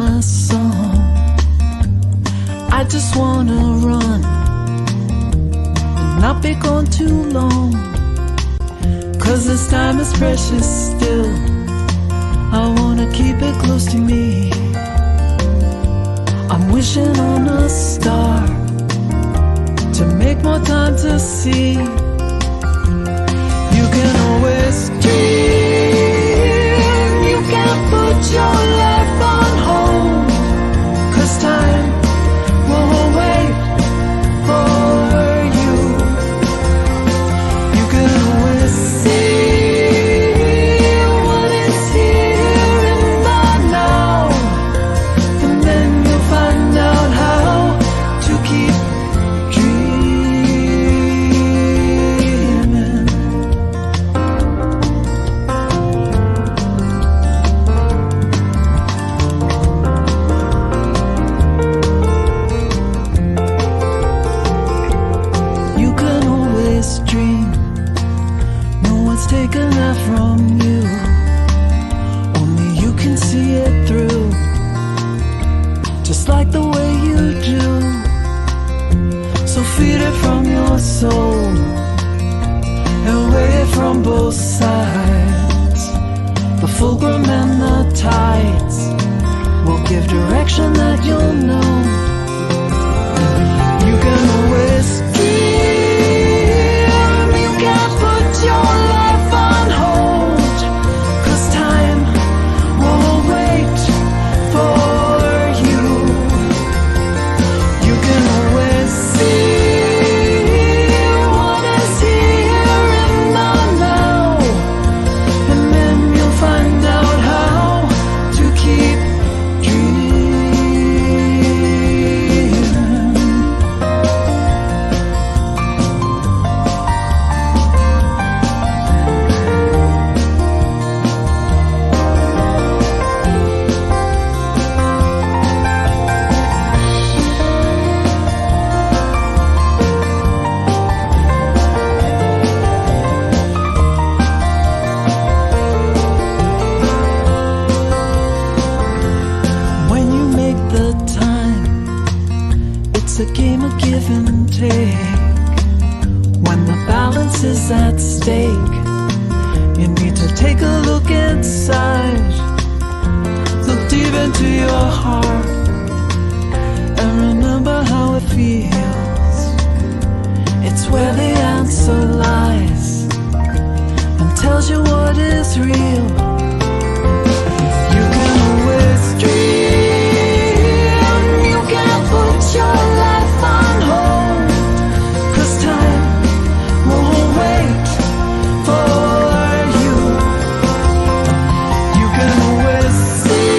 my song. I just wanna run and not be gone too long, 'cause this time is precious still. I wanna keep it close to me. I'm wishing on a star to make more time to see. You can always dream. You can't put your life on hold, 'cause time won't wait for you. You can always see what is here in the now, and then you'll find out how to keep dreaming. You can always dream. No one's taken that from you. Only you can see it through, just like the way you do. So feed it from your soul and weigh it from both sides. The fulcrum and the tides will give direction that you'll know. You can always dream. You can't put your life on hold, 'cause time won't wait for you. You can always see what is here in the now, and then you'll find out how to keep dreaming. When you make the time, it's a game of give and take. When the balance is at stake, you need to take a look inside. Look deep into your heart and remember how it feels. It's where the answer lies and tells you what is real. You can always dream. You can't put your life on hold, 'cause time won't wait for you. You can always see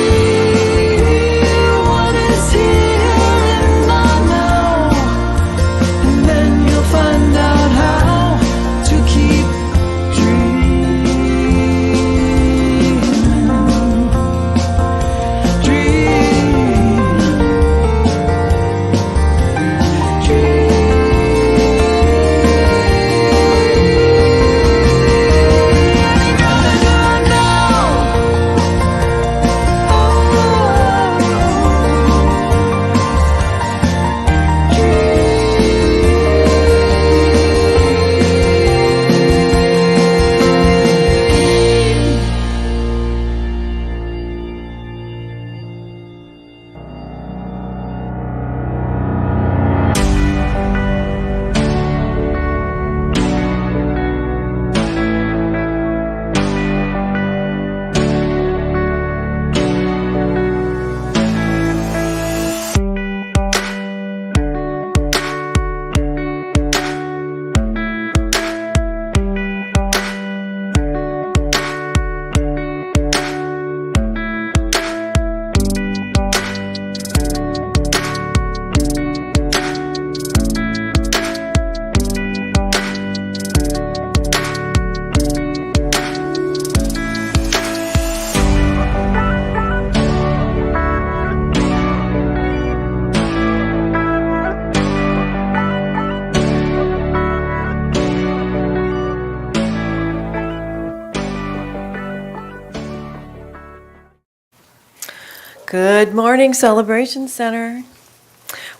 Good morning, Celebration Center.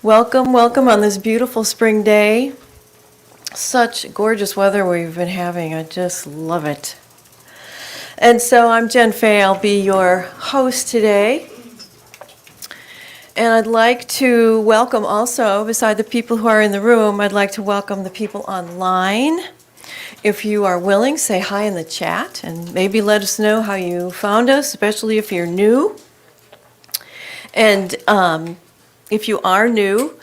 Welcome, welcome on this beautiful spring day. Such gorgeous weather we've been having. I just love it. And so I'm Jen Fay. I'll be your host today. And I'd like to welcome also, beside the people who are in the room, I'd like to welcome the people online. If you are willing, say hi in the chat and maybe let us know how you found us, especially if you're new. And if you are new,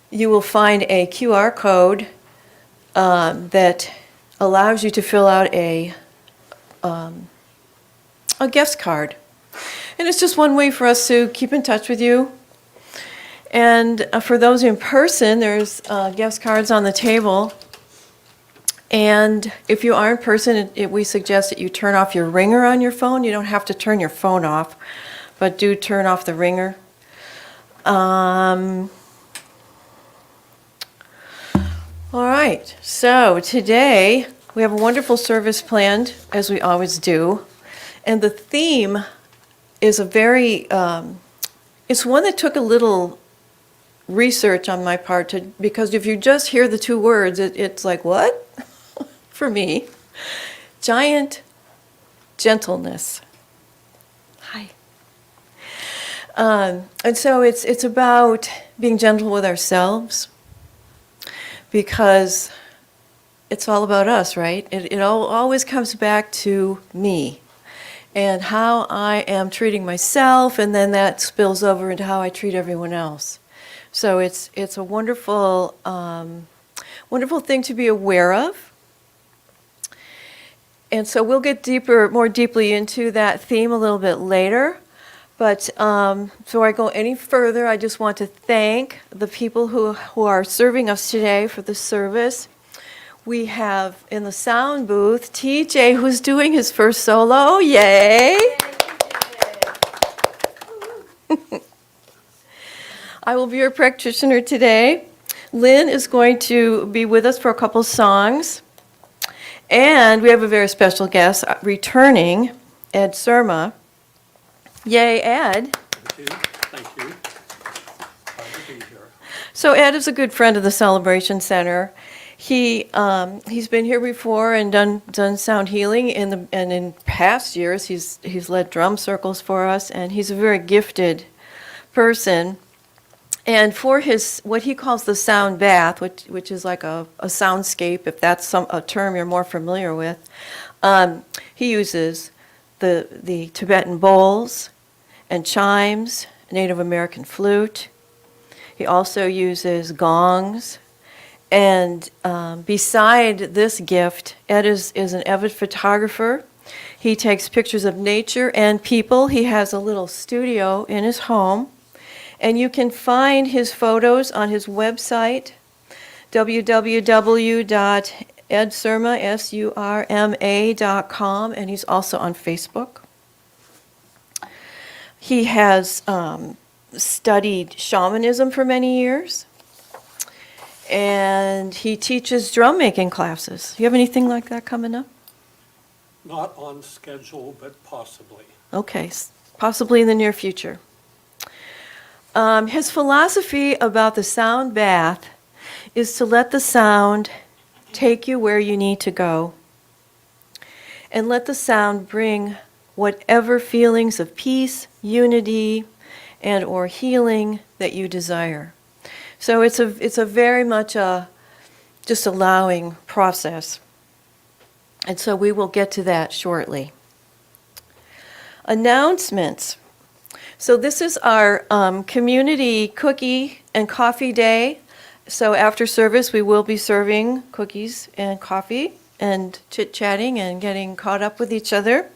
you will find a QR code that allows you to fill out a guest card. And it's just one way for us to keep in touch with you. And for those in person, there's guest cards on the table. And if you are in person, we suggest that you turn off your ringer on your phone. You don't have to turn your phone off, but do turn off the ringer. All right, so today we have a wonderful service planned, as we always do. And the theme is a very, it's one that took a little research on my part, because if you just hear the two words, it's like, what? For me, giant gentleness. Hi. And so it's about being gentle with ourselves, because it's all about us, right? It always comes back to me and how I am treating myself, and then that spills over into how I treat everyone else. So it's a wonderful, wonderful thing to be aware of. And so we'll get more deeply into that theme a little bit later. But before I go any further, I just want to thank the people who are serving us today for the service. We have in the sound booth TJ, who's doing his first solo. Yay! I will be your practitioner today. Lynn is going to be with us for a couple songs. And we have a very special guest returning, Ed Surma. Yay, Ed. Thank you. Thank you. Glad to be here. So Ed is a good friend of the Celebration Center. He's been here before and done sound healing, and in past years he's led drum circles for us, and he's a very gifted person. And for his, what he calls the sound bath, which is like a soundscape, if that's a term you're more familiar with, he uses the Tibetan bowls and chimes, Native American flute. He also uses gongs. And beside this gift, Ed is an avid photographer. He takes pictures of nature and people. He has a little studio in his home. And you can find his photos on his website, www.edsurma.com, and he's also on Facebook. He has studied shamanism for many years, and he teaches drum making classes. You have anything like that coming up? Not on schedule, but possibly. Okay, possibly in the near future. His philosophy about the sound bath is to let the sound take you where you need to go, and let the sound bring whatever feelings of peace, unity, and or healing that you desire. So it's a very much a just allowing process. And so we will get to that shortly. Announcements. So this is our community cookie and coffee day. So after service, we will be serving cookies and coffee and chit-chatting and getting caught up with each other.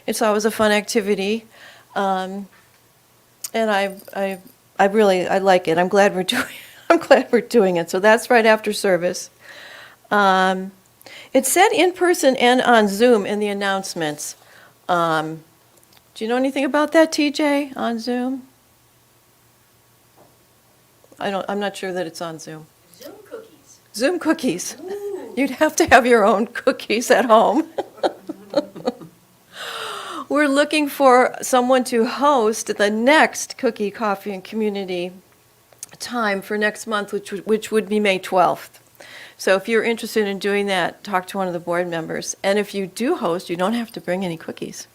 It's always a fun activity, and I like it. I'm glad we're doing it. So that's right after service. It said in person and on Zoom in the announcements. Do you know anything about that, TJ, on Zoom? I'm not sure that it's on Zoom. Zoom cookies. Zoom cookies. Ooh. You'd have to have your own cookies at home. We're looking for someone to host the next Cookie, Coffee, and Community time for next month, which would be May 12th. So if you're interested in doing that, talk to one of the board members. And if you do host, you don't have to bring any cookies.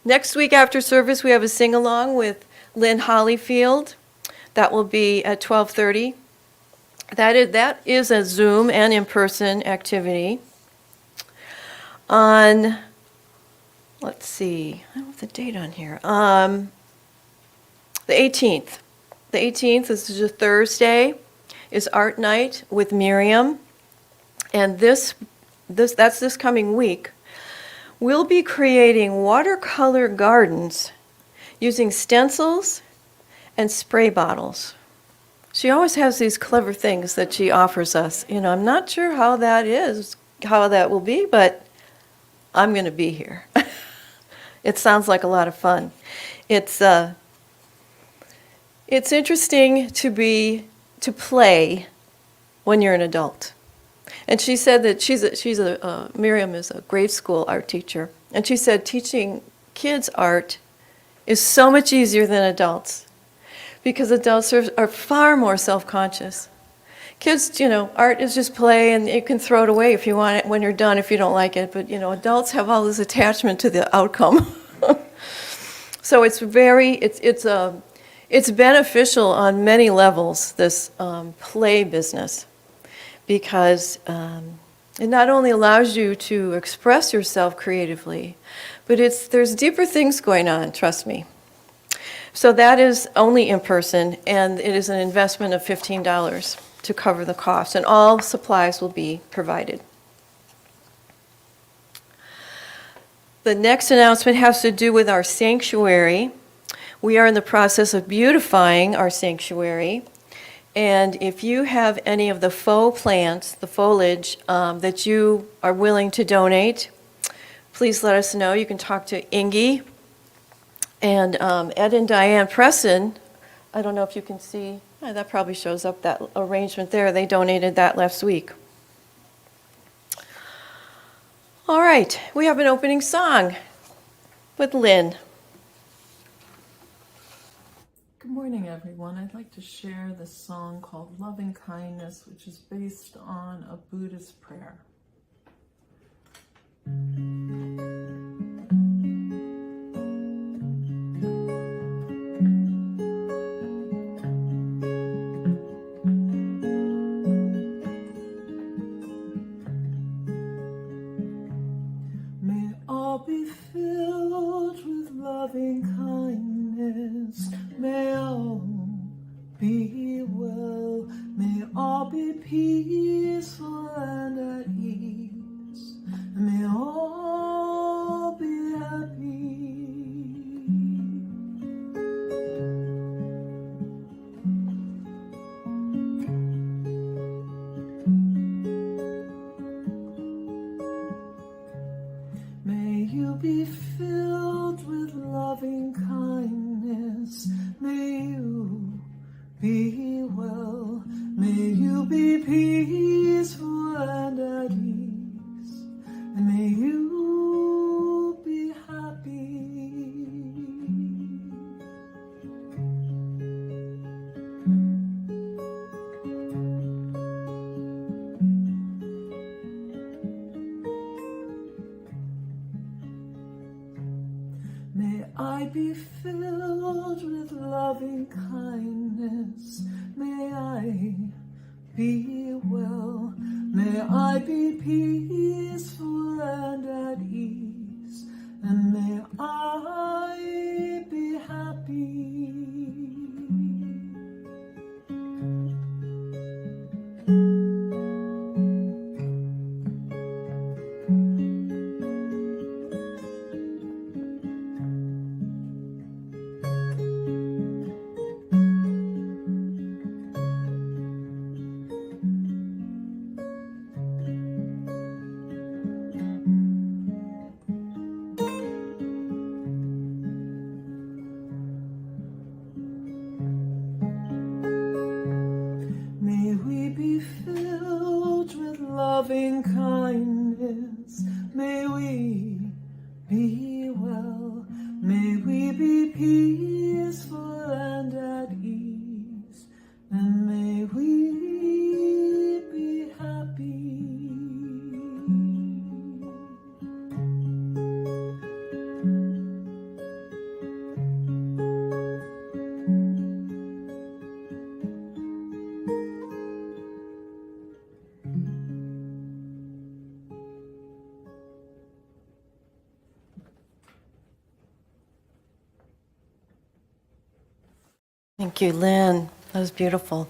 Next week after service, we have a sing-along with Lynn Hollyfield. That will be at 12:30. That is a Zoom and in-person activity. On, let's see, I don't have the date on here. The 18th. The 18th is a Thursday, is Art Night with Miriam. And that's this coming week. We'll be creating watercolor gardens using stencils and spray bottles. She always has these clever things that she offers us. You know, I'm not sure how that will be, but I'm going to be here. It sounds like a lot of fun. It's interesting to play when you're an adult. And she said that Miriam is a grade school art teacher, and she said teaching kids art is so much easier than adults, because adults are far more self-conscious. Kids, art is just play, and you can throw it away if you want it when you're done if you don't like it. But adults have all this attachment to the outcome. So it's beneficial on many levels, this play business, because it not only allows you to express yourself creatively, but there's deeper things going on, trust me. So that is only in person, and it is an investment of $15 to cover the cost, and all supplies will be provided. The next announcement has to do with our sanctuary. We are in the process of beautifying our sanctuary, and if you have any of the faux plants, the foliage, that you are willing to donate, please let us know. You can talk to Ingy. And Ed and Diane Presson, I don't know if you can see, that probably shows up, that arrangement there. They donated that last week. All right, we have an opening song with Lynn. Good morning, everyone. I'd like to share this song called Loving Kindness, which is based on a Buddhist prayer. May all be filled with loving kindness. May all be well. May all be peaceful and at ease. May all be happy. May you be filled with loving kindness. May you be well. May you be peaceful and at ease. And may you be happy. May I be filled with loving kindness. May I be well. May I be peaceful and at ease. And may I be happy. Thank you, Lynn. That was beautiful.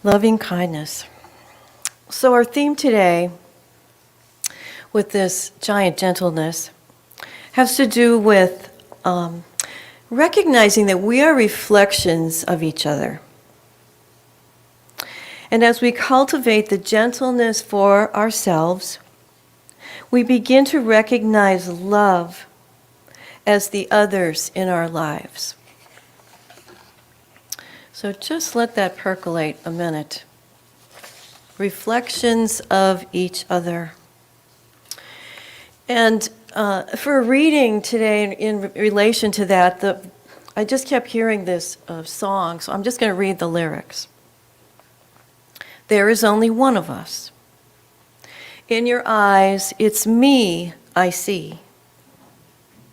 Loving kindness. So our theme today with this giant gentleness has to do with recognizing that we are reflections of each other. And as we cultivate the gentleness for ourselves, we begin to recognize love as the others in our lives. So just let that percolate a minute. Reflections of each other. And for a reading today in relation to that, I just kept hearing this song, so I'm just going to read the lyrics. There is only one of us. In your eyes, it's me I see.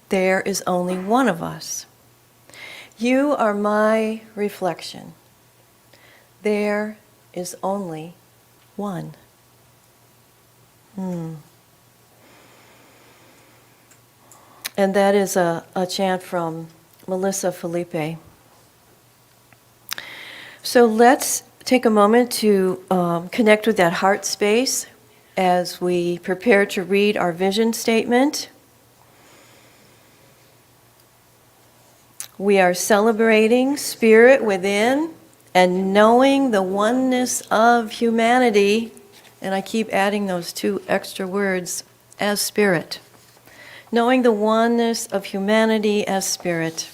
There is only one of us. You are my reflection. There is only one. And that is a chant from Melissa Felipe. So let's take a moment to connect with that heart space as we prepare to read our vision statement. We are celebrating spirit within and knowing the oneness of humanity, and I keep adding those two extra words, as spirit. Knowing the oneness of humanity as spirit.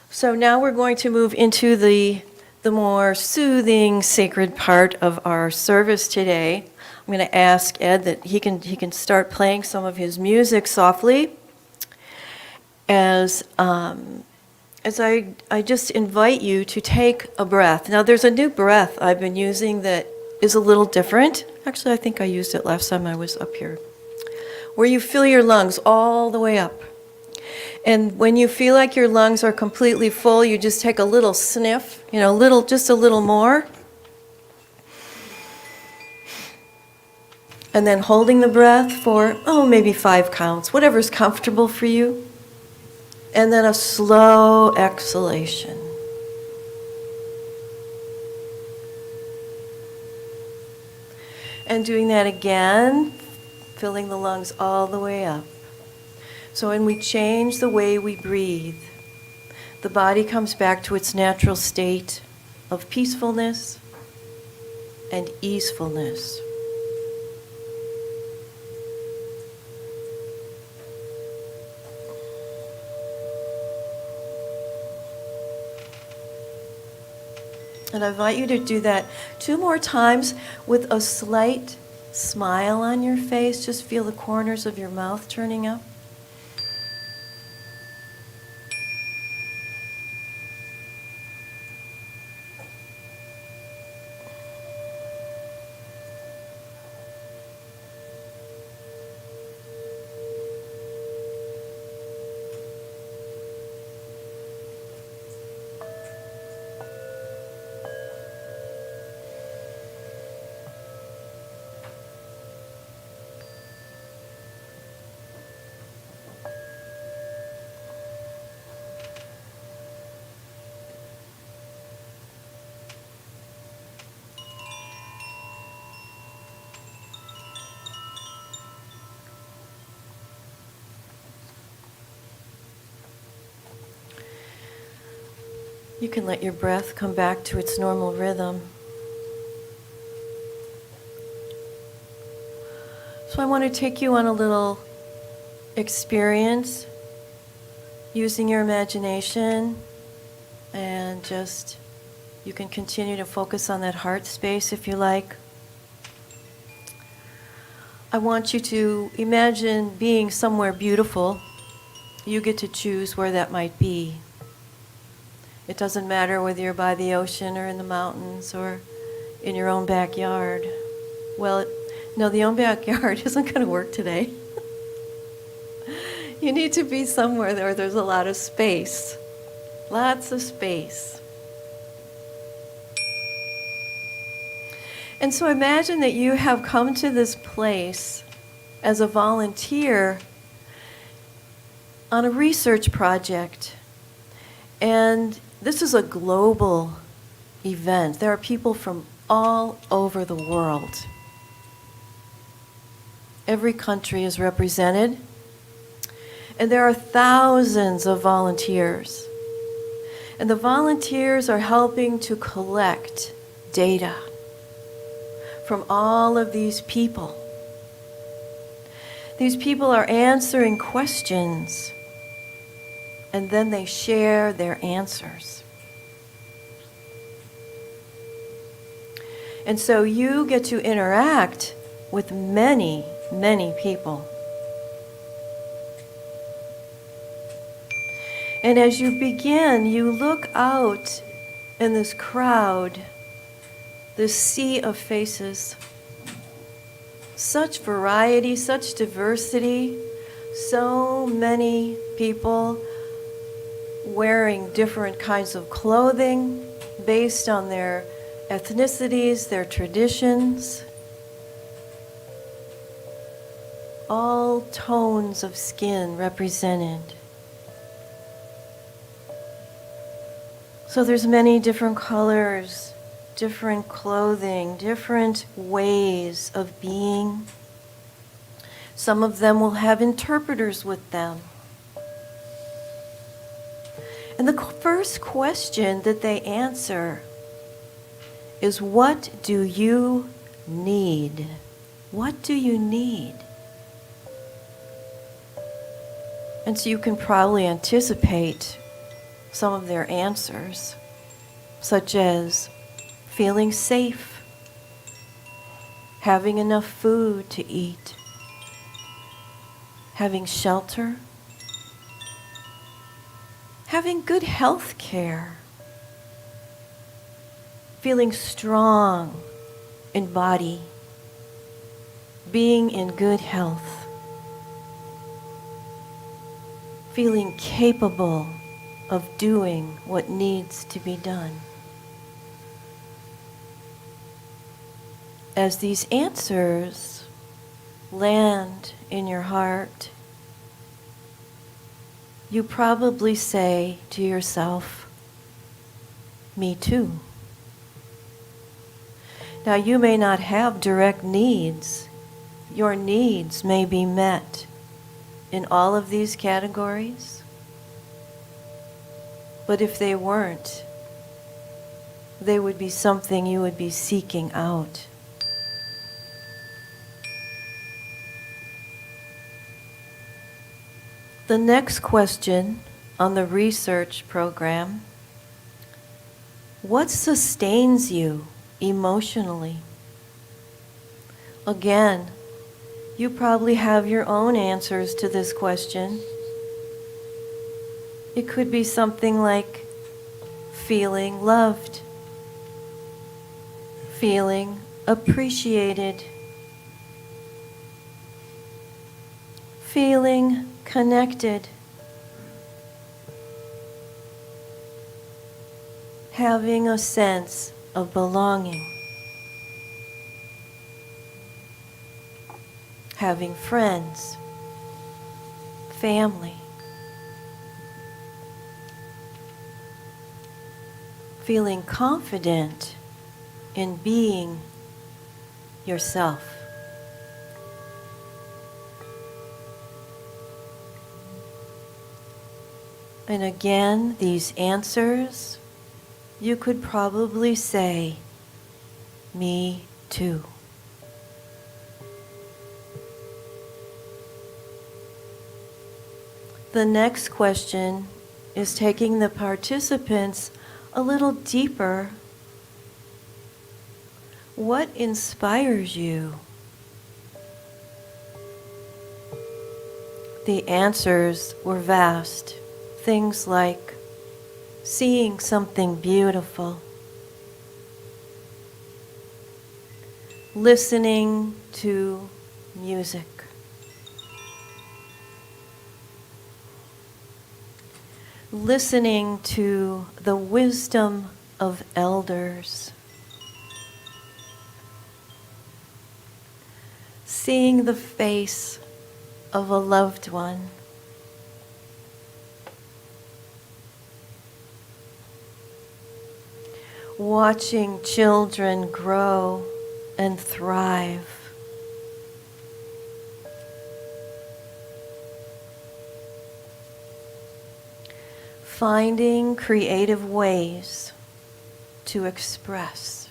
So now we're going to move into the more soothing, sacred part of our service today. I'm going to ask Ed that he can start playing some of his music softly. As I just invite you to take a breath. Now there's a new breath I've been using that is a little different. Actually, I think I used it last time I was up here. Where you fill your lungs all the way up. And when you feel like your lungs are completely full, you just take a little sniff, just a little more. And then holding the breath for, maybe 5 counts, whatever's comfortable for you. And then a slow exhalation. And doing that again, filling the lungs all the way up. So when we change the way we breathe, the body comes back to its natural state of peacefulness and easefulness. And I invite you to do that 2 more times with a slight smile on your face. Just feel the corners of your mouth turning up. You can let your breath come back to its normal rhythm. So I want to take you on a little experience using your imagination, and just, you can continue to focus on that heart space if you like. I want you to imagine being somewhere beautiful. You get to choose where that might be. It doesn't matter whether you're by the ocean or in the mountains or in your own backyard. Well, no, the own backyard isn't going to work today. You need to be somewhere where there's a lot of space. Lots of space. And so imagine that you have come to this place as a volunteer on a research project. And this is a global event. There are people from all over the world. Every country is represented. And there are thousands of volunteers. And the volunteers are helping to collect data from all of these people. These people are answering questions, and then they share their answers. And so you get to interact with many, many people. And as you begin, you look out in this crowd, this sea of faces. Such variety, such diversity, so many people wearing different kinds of clothing based on their ethnicities, their traditions. All tones of skin represented. So there's many different colors, different clothing, different ways of being. Some of them will have interpreters with them. And the first question that they answer is, what do you need? What do you need? And so you can probably anticipate some of their answers, such as feeling safe, having enough food to eat, having shelter, having good health care, feeling strong in body, being in good health, feeling capable of doing what needs to be done. As these answers land in your heart, you probably say to yourself, me too. Now, you may not have direct needs. Your needs may be met in all of these categories. But if they weren't, they would be something you would be seeking out. The next question on the research program: what sustains you emotionally? Again, you probably have your own answers to this question. It could be something like feeling loved, feeling appreciated, feeling connected, having a sense of belonging, having friends, family, feeling confident in being yourself. And again, these answers, you could probably say, me too. The next question is taking the participants a little deeper. What inspires you? The answers were vast. Things like seeing something beautiful, listening to music, listening to the wisdom of elders, seeing the face of a loved one, watching children grow and thrive. Finding creative ways to express.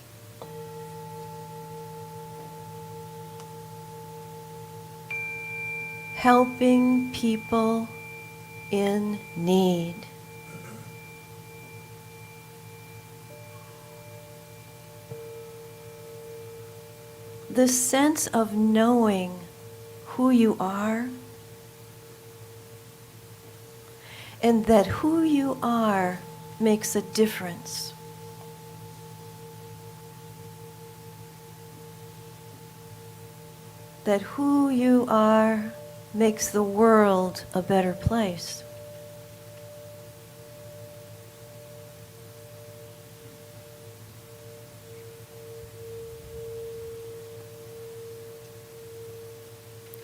Helping people in need. The sense of knowing who you are, and that who you are makes a difference. That who you are makes the world a better place.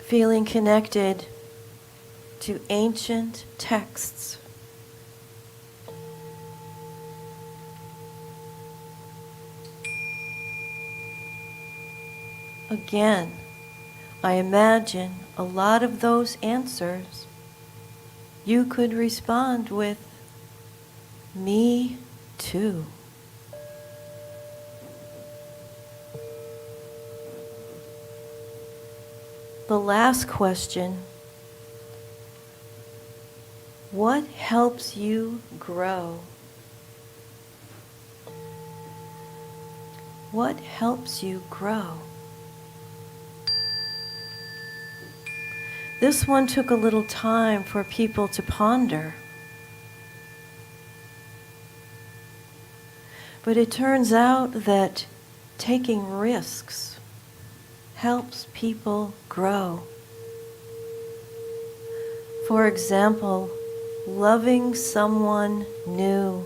Feeling connected to ancient texts. Again, I imagine a lot of those answers you could respond with, "Me too." The last question: what helps you grow? What helps you grow? This one took a little time for people to ponder. But it turns out that taking risks helps people grow. For example, loving someone new,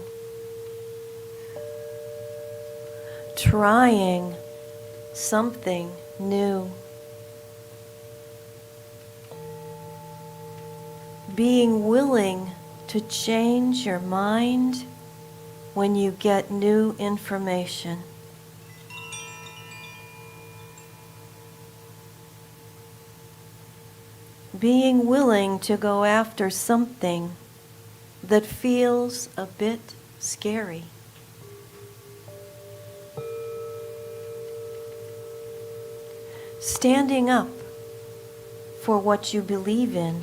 trying something new, being willing to change your mind when you get new information. Being willing to go after something that feels a bit scary. Standing up for what you believe in.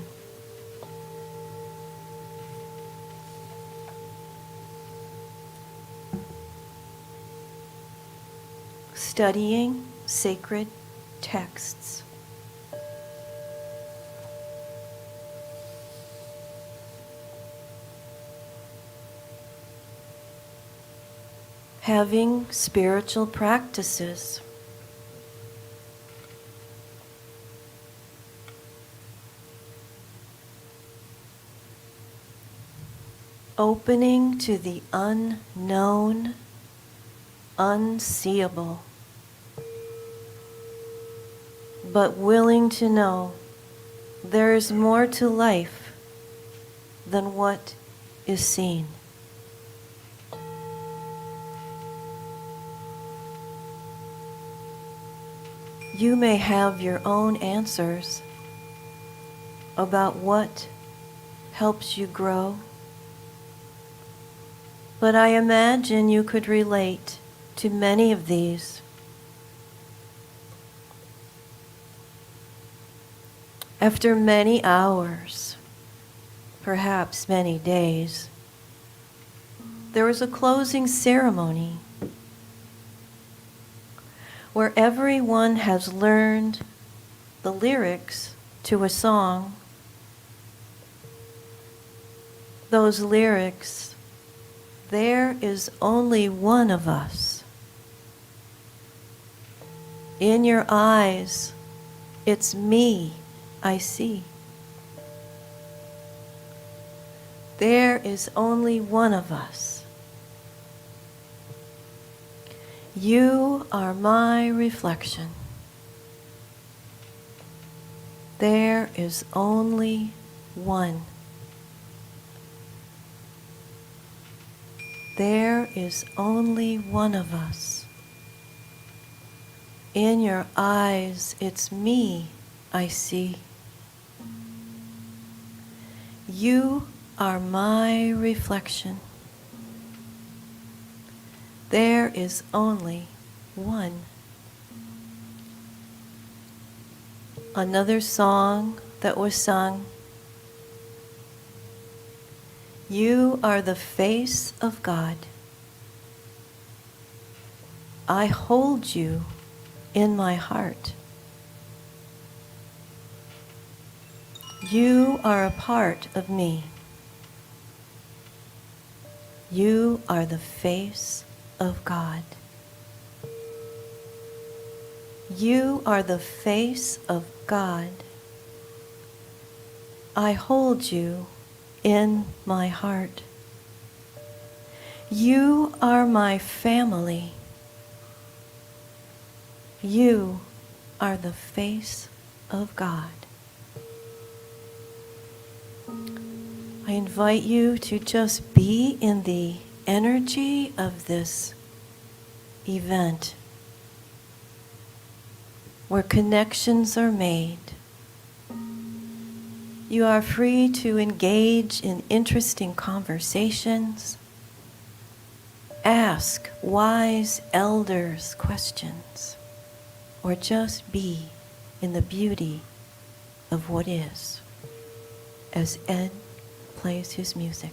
Studying sacred texts. Having spiritual practices. Opening to the unknown, unseeable, but willing to know there is more to life than what is seen. You may have your own answers about what helps you grow, but I imagine you could relate to many of these. After many hours, perhaps many days, there was a closing ceremony where everyone has learned the lyrics to a song. Those lyrics, "There is only one of us. In your eyes, it's me I see. There is only one of us. You are my reflection. There is only one. There is only one of us. In your eyes, it's me I see. You are my reflection. There is only one. Another song that was sung. You are the face of God. I hold you in my heart. You are a part of me. You are the face of God. You are the face of God. I hold you in my heart. You are my family. You are the face of God. I invite you to just be in the energy of this event where connections are made. You are free to engage in interesting conversations, ask wise elders questions, or just be in the beauty of what is, as Ed plays his music.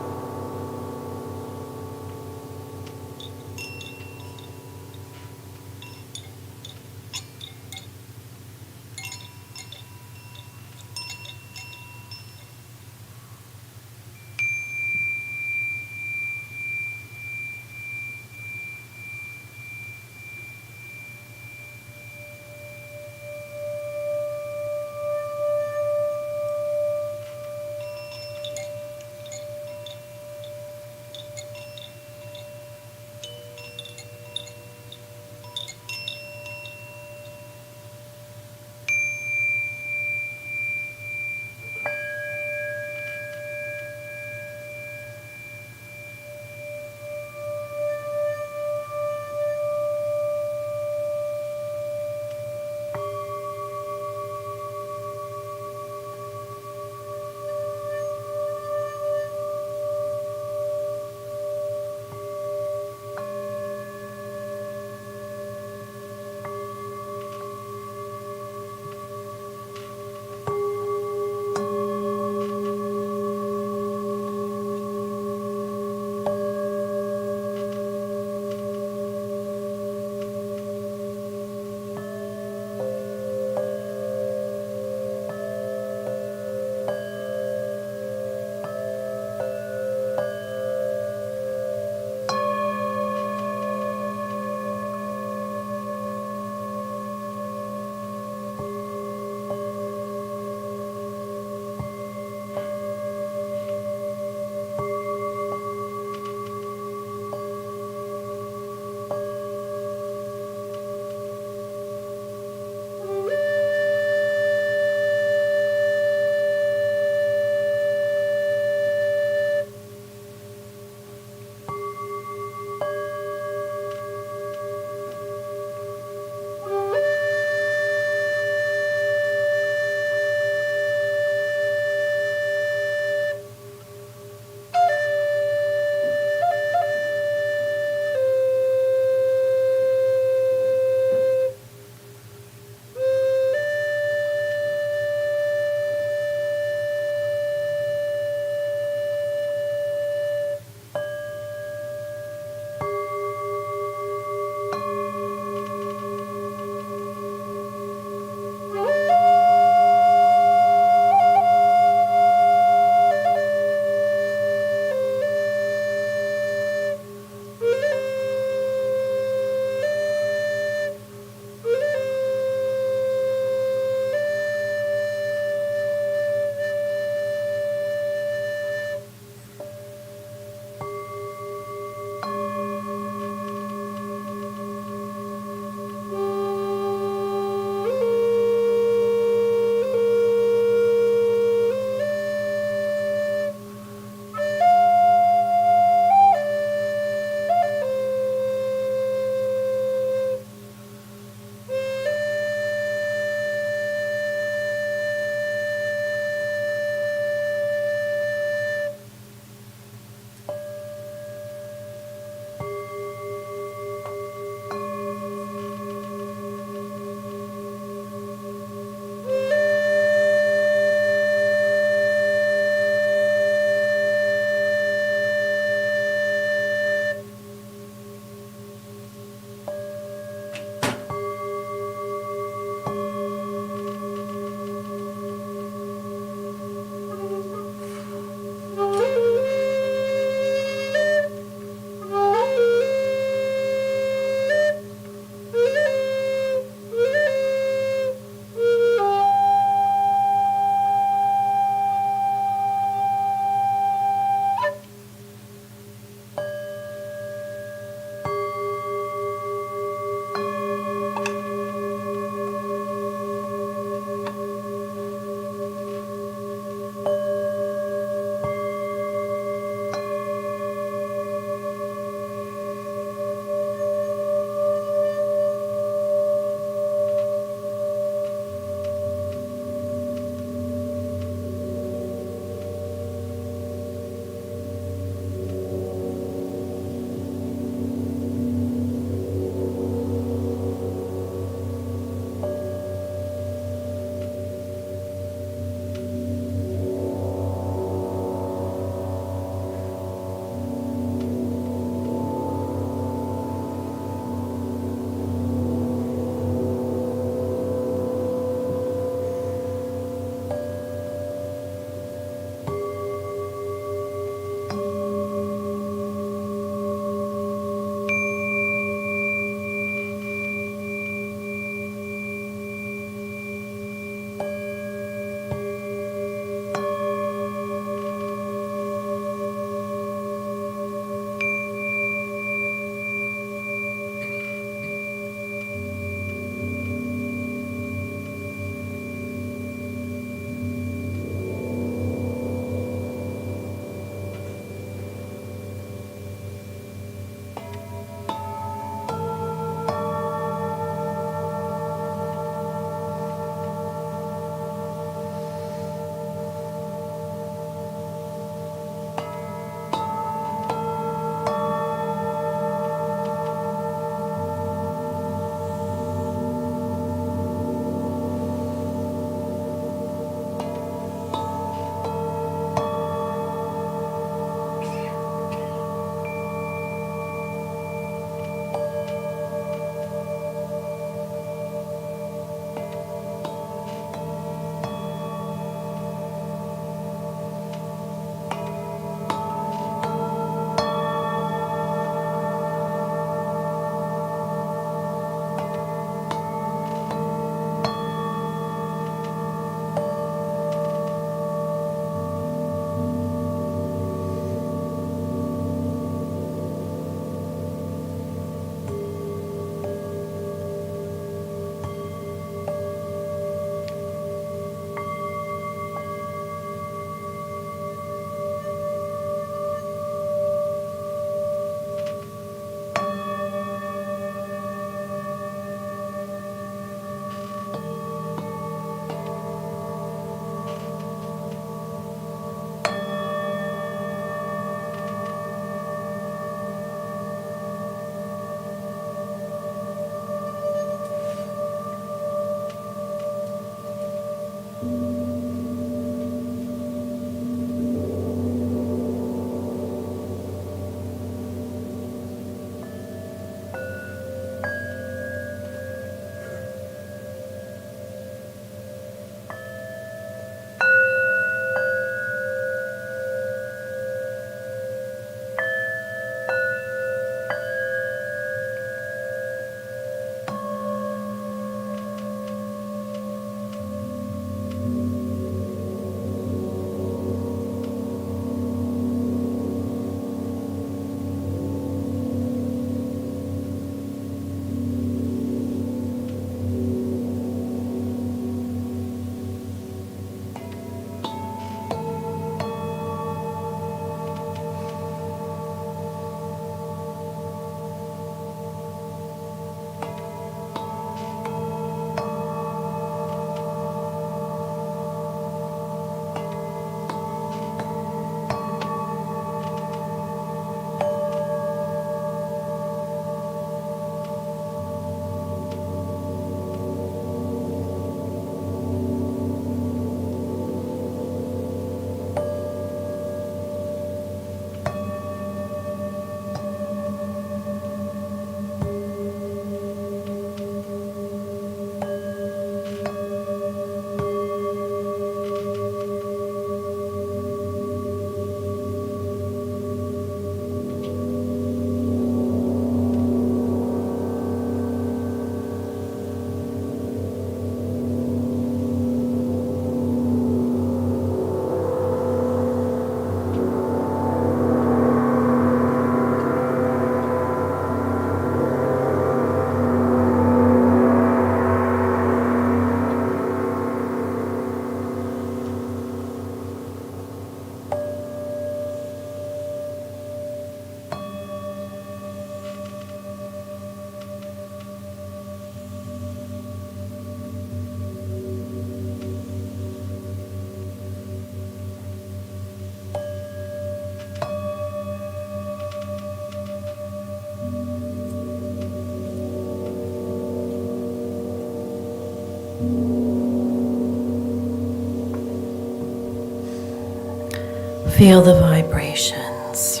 Feel the vibrations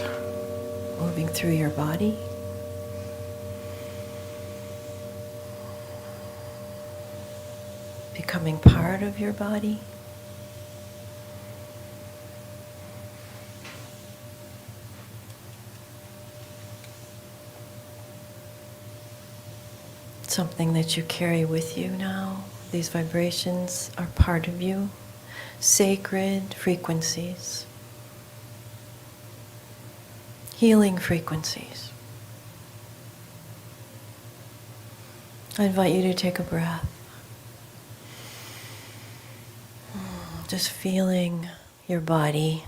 moving through your body. Becoming part of your body. Something that you carry with you now. These vibrations are part of you. Sacred frequencies. Healing frequencies. I invite you to take a breath. Just feeling your body,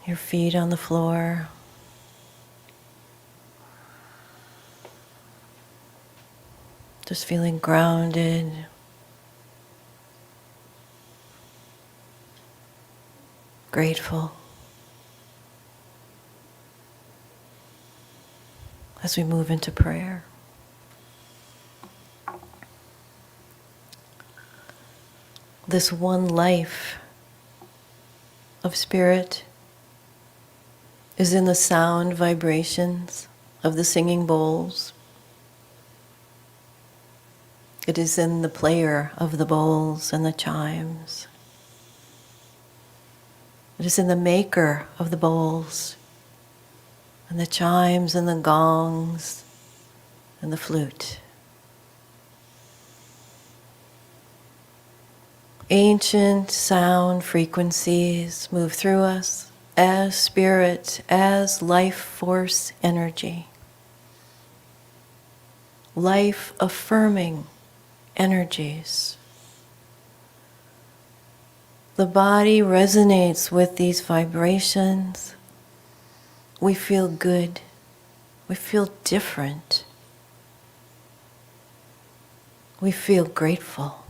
your feet on the floor. Just feeling grounded. Grateful. As we move into prayer. This one life of spirit is in the sound vibrations of the singing bowls. It is in the player of the bowls and the chimes. It is in the maker of the bowls and the chimes and the gongs and the flute. Ancient sound frequencies move through us as spirit, as life force energy. Life affirming energies. The body resonates with these vibrations. We feel good. We feel different. We feel grateful.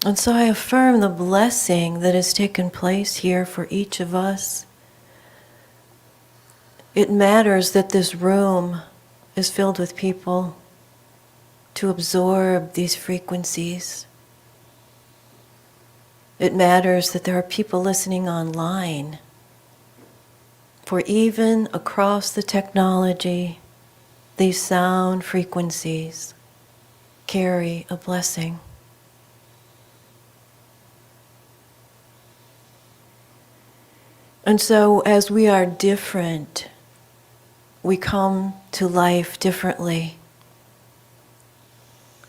And so I affirm the blessing that has taken place here for each of us. It matters that this room is filled with people to absorb these frequencies. It matters that there are people listening online. For even across the technology, these sound frequencies carry a blessing. And so as we are different, we come to life differently.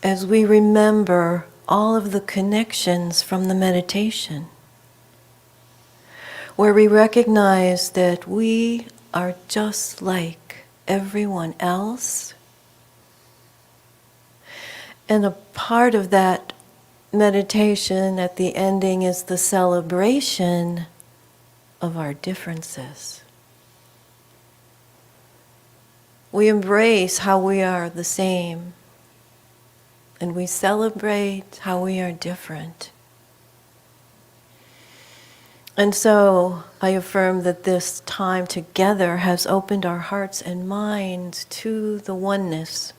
As we remember all of the connections from the meditation, where we recognize that we are just like everyone else. And a part of that meditation at the ending is the celebration of our differences. We embrace how we are the same, and we celebrate how we are different. And so I affirm that this time together has opened our hearts and minds to the oneness,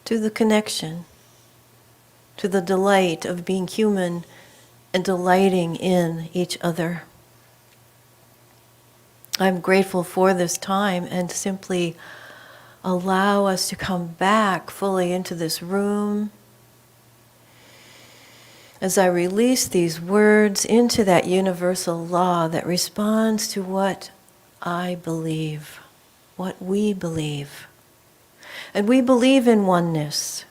to the connection, to the delight of being human and delighting in each other. I'm grateful for this time and simply allow us to come back fully into this room as I release these words into that universal law that responds to what I believe, what we believe. And we believe in oneness,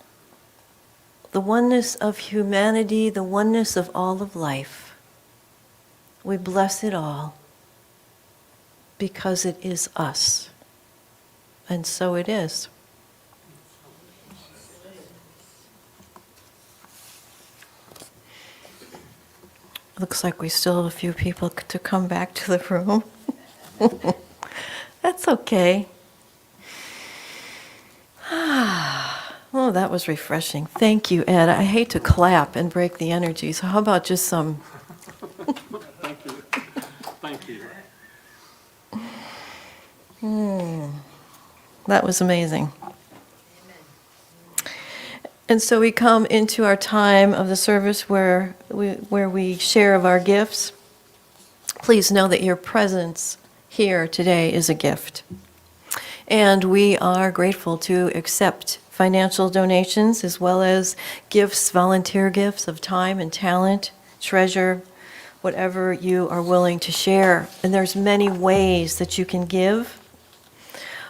the oneness of humanity, the oneness of all of life. We bless it all because it is us. And so it is. Looks like we still have a few people to come back to the room. That's okay. Oh, that was refreshing. Thank you, Ed. I hate to clap and break the energy, so how about just some... Thank you. Thank you. That was amazing. And so we come into our time of the service where we share of our gifts. Please know that your presence here today is a gift. And we are grateful to accept financial donations as well as gifts, volunteer gifts of time and talent, treasure, whatever you are willing to share. And there's many ways that you can give.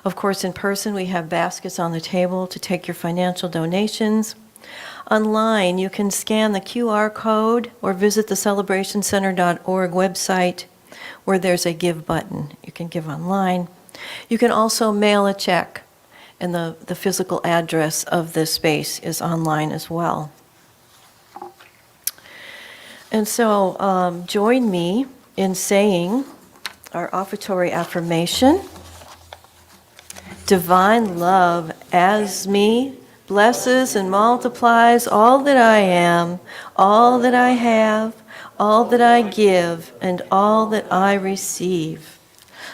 Of course, in person, we have baskets on the table to take your financial donations. Online, you can scan the QR code or visit the celebrationcenter.org website where there's a give button. You can give online. You can also mail a check, and the physical address of this space is online as well. And so join me in saying our offertory affirmation. Divine love as me blesses and multiplies all that I am, all that I have, all that I give, and all that I receive.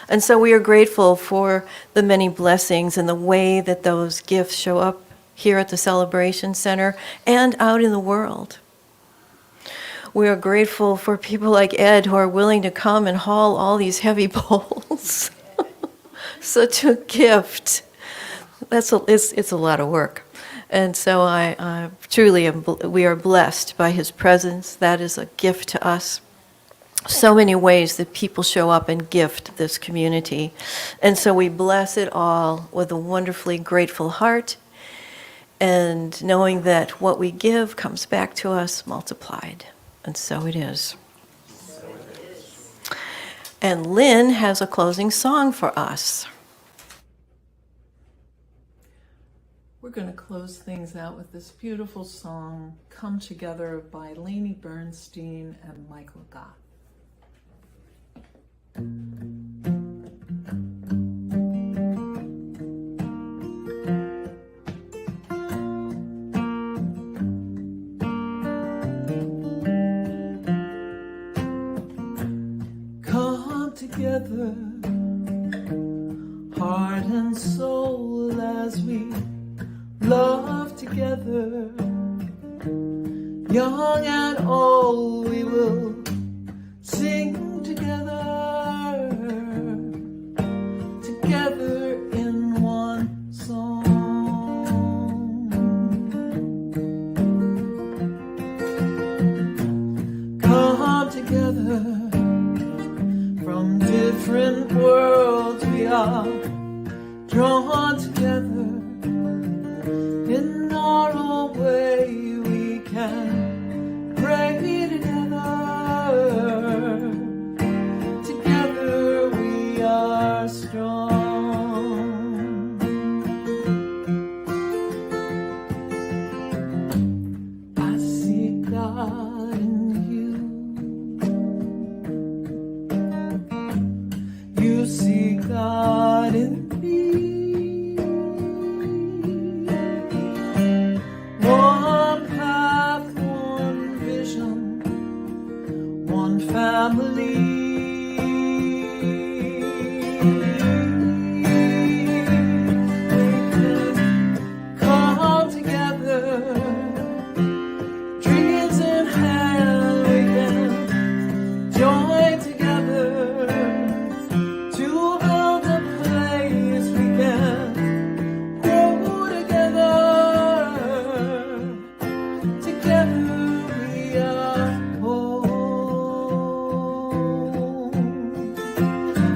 And so we are grateful for the many blessings and the way that those gifts show up here at the Celebration Center and out in the world. We are grateful for people like Ed who are willing to come and haul all these heavy bowls. Such a gift. It's a lot of work. And so I truly we are blessed by his presence. That is a gift to us. So many ways that people show up and gift this community. And so we bless it all with a wonderfully grateful heart, and knowing that what we give comes back to us multiplied. And so it is. And Lynn has a closing song for us. We're going to close things out with this beautiful song, Come Together, by Lainey Bernstein and Michael Gott. Come together, heart and soul, as we love together. Young and old, we will sing together, together in one song. Come together, from different worlds we are drawn together. In our own way we can pray together. Together we are strong. I see God in you. You see God in me. One path, one vision, one family. We can come together, dreams in hand. We can join together to build a place we can grow together. Together we are home.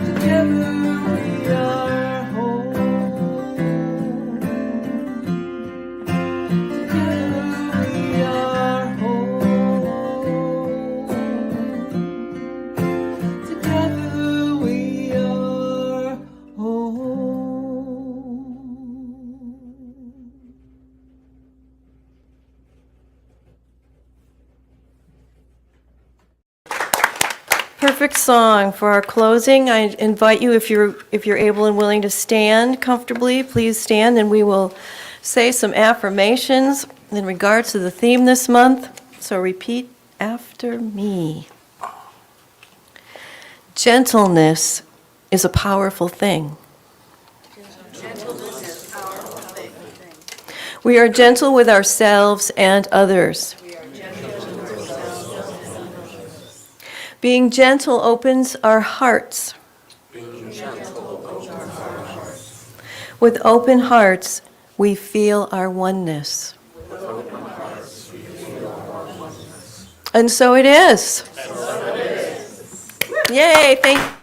Together we are home. Together we are home. Together we are home. Perfect song for our closing. I invite you, if you're able and willing to stand comfortably, please stand, and we will say some affirmations in regards to the theme this month. So repeat after me. Gentleness is a powerful thing. We are gentle with ourselves and others. Being gentle opens our hearts. With open hearts, we feel our oneness. And so it is. Yay, thank